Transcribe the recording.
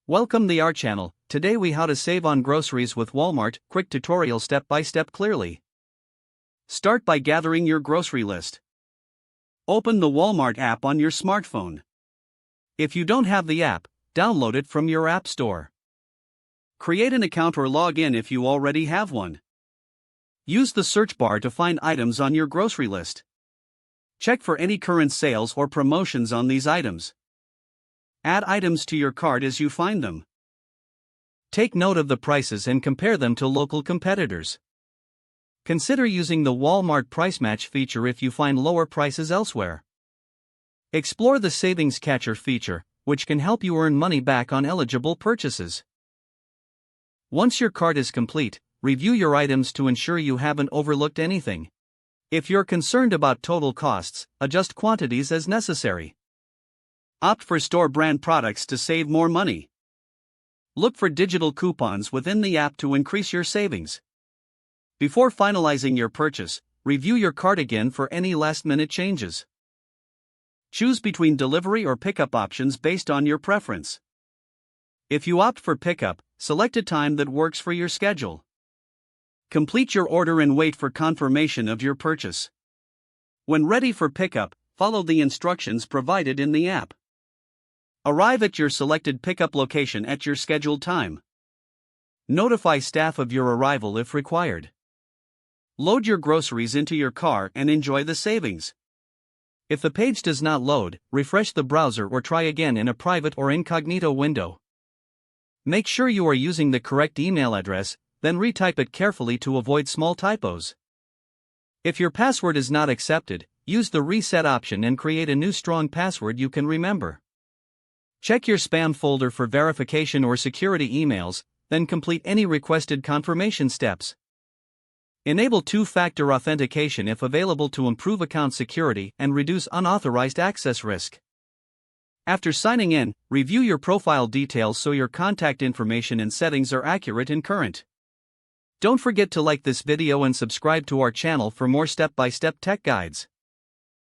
Welcome to our channel. Today we how to save on groceries with Walmart. Quick tutorial step by step clearly. Start by gathering your grocery list. Open the Walmart app on your smartphone. If you don't have the app, download it from your app store. Create an account or log in if you already have one. Use the search bar to find items on your grocery list. Check for any current sales or promotions on these items. Add items to your cart as you find them. Take note of the prices and compare them to local competitors. Consider using the Walmart Price Match feature if you find lower prices elsewhere. Explore the Savings Catcher feature, which can help you earn money back on eligible purchases. Once your cart is complete, review your items to ensure you haven't overlooked anything. If you're concerned about total costs, adjust quantities as necessary. Opt for store brand products to save more money. Look for digital coupons within the app to increase your savings. Before finalizing your purchase, review your cart again for any last-minute changes. Choose between delivery or pickup options based on your preference. If you opt for pickup, select a time that works for your schedule. Complete your order and wait for confirmation of your purchase. When ready for pickup, follow the instructions provided in the app. Arrive at your selected pickup location at your scheduled time. Notify staff of your arrival if required. Load your groceries into your car and enjoy the savings. If the page does not load, refresh the browser or try again in a private or incognito window. Make sure you are using the correct email address, then retype it carefully to avoid small typos. If your password is not accepted, use the reset option and create a new strong password you can remember. Check your spam folder for verification or security emails, then complete any requested confirmation steps. Enable two-factor authentication if available to improve account security and reduce unauthorized access risk. After signing in, review your profile details so your contact information and settings are accurate and current. Don't forget to like this video and subscribe to our channel for more step-by-step tech guides.